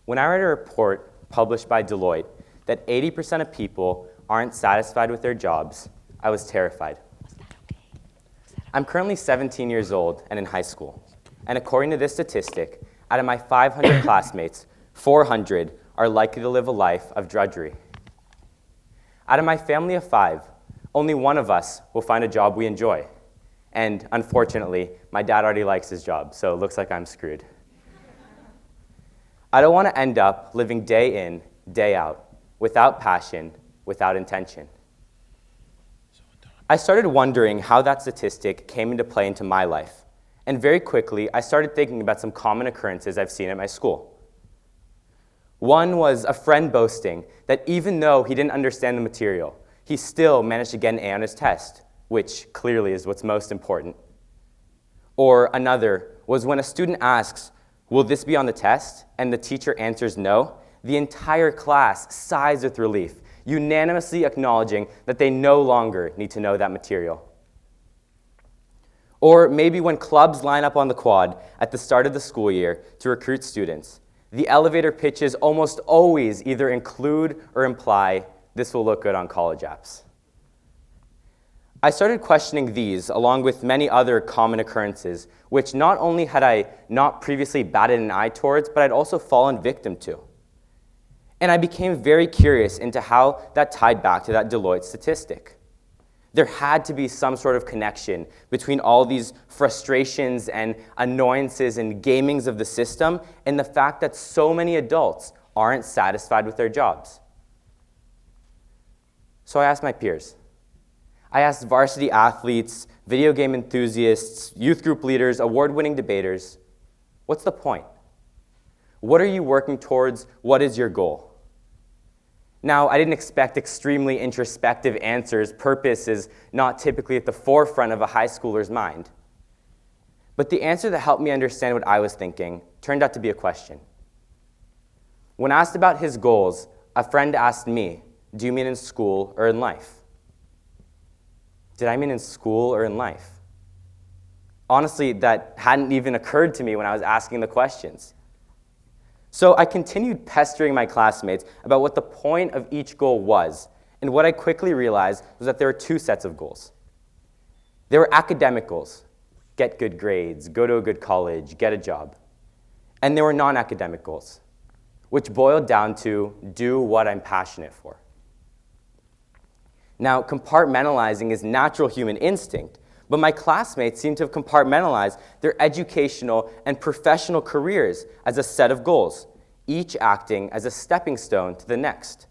When I read a report published by Deloitte that 80% of people aren't satisfied with their jobs, I was terrified. I'm currently 17 years old and in high school. And according to this statistic, out of my 500 classmates, 400 are likely to live a life of drudgery. Out of my family of 5, only one of us will find a job we enjoy. And unfortunately, my dad already likes his job, so it looks like I'm screwed. I don't want to end up living day in, day out, without passion, without intention. I started wondering how that statistic came into play into my life. And very quickly, I started thinking about some common occurrences I've seen at my school. One was a friend boasting that even though he didn't understand the material, he still managed to get an A on his test, which clearly is what's most important. Or another was when a student asks, "Will this be on the test?" and the teacher answers no, the entire class sighs with relief, unanimously acknowledging that they no longer need to know that material. Or maybe when clubs line up on the quad at the start of the school year to recruit students, the elevator pitches almost always either include or imply, "This will look good on college apps." I started questioning these along with many other common occurrences, which not only had I not previously batted an eye towards, but I'd also fallen victim to. And I became very curious into how that tied back to that Deloitte statistic. There had to be some sort of connection between all these frustrations and annoyances and gamings of the system and the fact that so many adults aren't satisfied with their jobs. So I asked my peers. I asked varsity athletes, video game enthusiasts, youth group leaders, award-winning debaters, what's the point? What are you working towards? What is your goal? Now, I didn't expect extremely introspective answers. Purpose is not typically at the forefront of a high schooler's mind. But the answer that helped me understand what I was thinking turned out to be a question. When asked about his goals, a friend asked me, "Do you mean in school or in life?" Did I mean in school or in life? Honestly, that hadn't even occurred to me when I was asking the questions. So I continued pestering my classmates about what the point of each goal was, and what I quickly realized was that there were 2 sets of goals. There were academic goals: get good grades, go to a good college, get a job. And there were non-academic goals, which boiled down to do what I'm passionate for. Now, compartmentalizing is natural human instinct, but my classmates seem to have compartmentalized their educational and professional careers as a set of goals, each acting as a stepping stone to the next.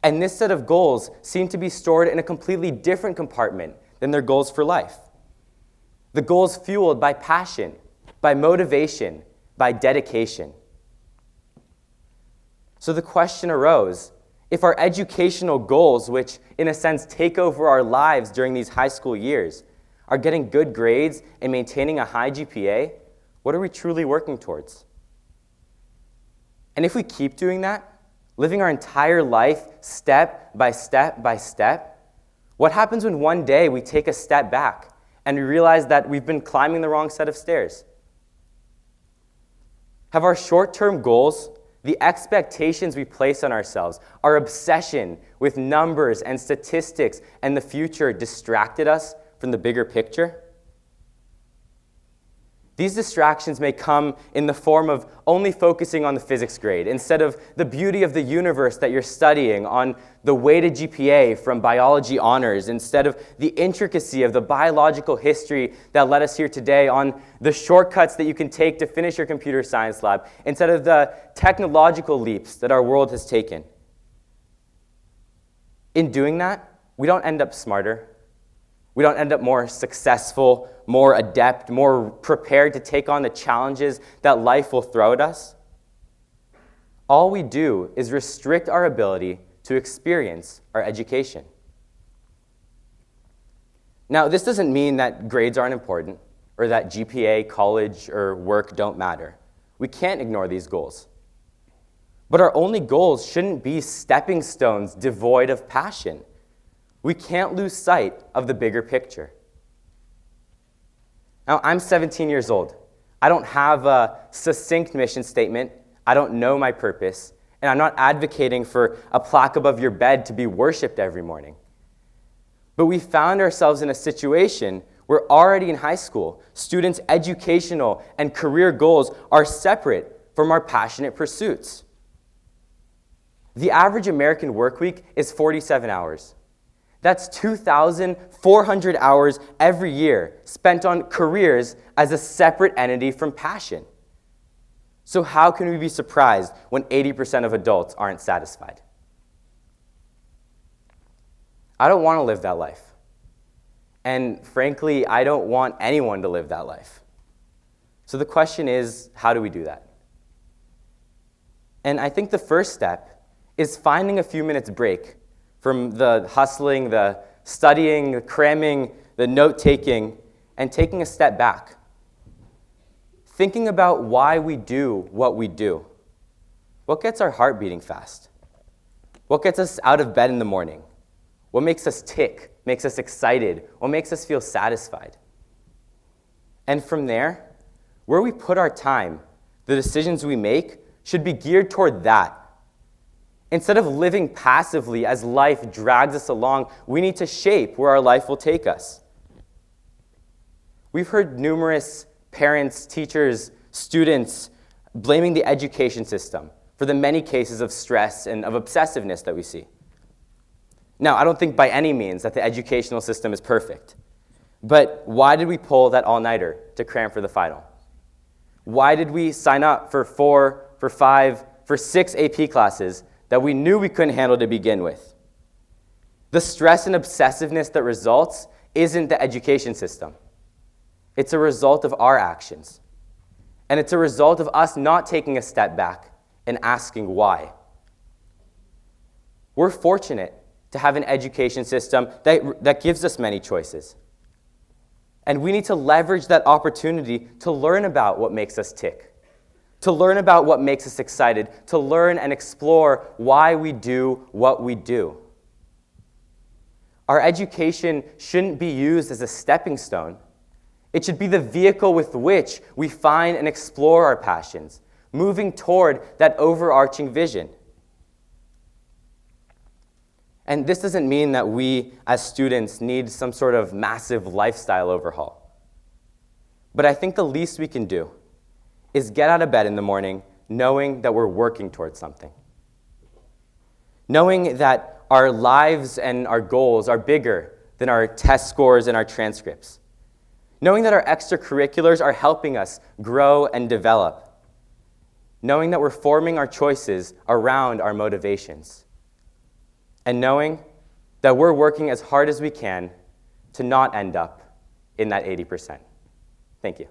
And this set of goals seem to be stored in a completely different compartment than their goals for life. The goals fueled by passion, by motivation, by dedication. So the question arose, if our educational goals, which in a sense take over our lives during these high school years, are getting good grades and maintaining a high GPA, what are we truly working towards? And if we keep doing that, living our entire life step by step by step, what happens when one day we take a step back and we realize that we've been climbing the wrong set of stairs? Have our short-term goals, the expectations we place on ourselves, our obsession with numbers and statistics and the future distracted us from the bigger picture? These distractions may come in the form of only focusing on the physics grade instead of the beauty of the universe that you're studying, on the weighted GPA from biology honors, instead of the intricacy of the biological history that led us here today, on the shortcuts that you can take to finish your computer science lab, instead of the technological leaps that our world has taken. In doing that, we don't end up smarter. We don't end up more successful, more adept, more prepared to take on the challenges that life will throw at us. All we do is restrict our ability to experience our education. Now, this doesn't mean that grades aren't important or that GPA, college, or work don't matter. We can't ignore these goals. But our only goals shouldn't be stepping stones devoid of passion. We can't lose sight of the bigger picture. Now, I'm 17 years old. I don't have a succinct mission statement. I don't know my purpose. And I'm not advocating for a plaque above your bed to be worshipped every morning. But we found ourselves in a situation where already in high school, students' educational and career goals are separate from our passionate pursuits. The average American work week is 47 hours. That's 2,400 hours every year spent on careers as a separate entity from passion. So how can we be surprised when 80% of adults aren't satisfied? I don't want to live that life. And frankly, I don't want anyone to live that life. So the question is, how do we do that? And I think the first step is finding a few minutes break from the hustling, the studying, the cramming, the note-taking, and taking a step back. Thinking about why we do what we do. What gets our heart beating fast? What gets us out of bed in the morning? What makes us tick, makes us excited? What makes us feel satisfied? And from there, where we put our time, the decisions we make should be geared toward that. Instead of living passively as life drags us along, we need to shape where our life will take us. We've heard numerous parents, teachers, students blaming the education system for the many cases of stress and of obsessiveness that we see. Now, I don't think by any means that the educational system is perfect. But why did we pull that all-nighter to cram for the final? Why did we sign up for 4, for 5, for 6 AP classes that we knew we couldn't handle to begin with? The stress and obsessiveness that results isn't the education system. It's a result of our actions. And it's a result of us not taking a step back and asking why. We're fortunate to have an education system that gives us many choices. And we need to leverage that opportunity to learn about what makes us tick, to learn about what makes us excited, to learn and explore why we do what we do. Our education shouldn't be used as a stepping stone. It should be the vehicle with which we find and explore our passions, moving toward that overarching vision. And this doesn't mean that we, as students, need some sort of massive lifestyle overhaul. But I think the least we can do is get out of bed in the morning knowing that we're working towards something. Knowing that our lives and our goals are bigger than our test scores and our transcripts. Knowing that our extracurriculars are helping us grow and develop. Knowing that we're forming our choices around our motivations. And knowing that we're working as hard as we can to not end up in that 80%. Thank you.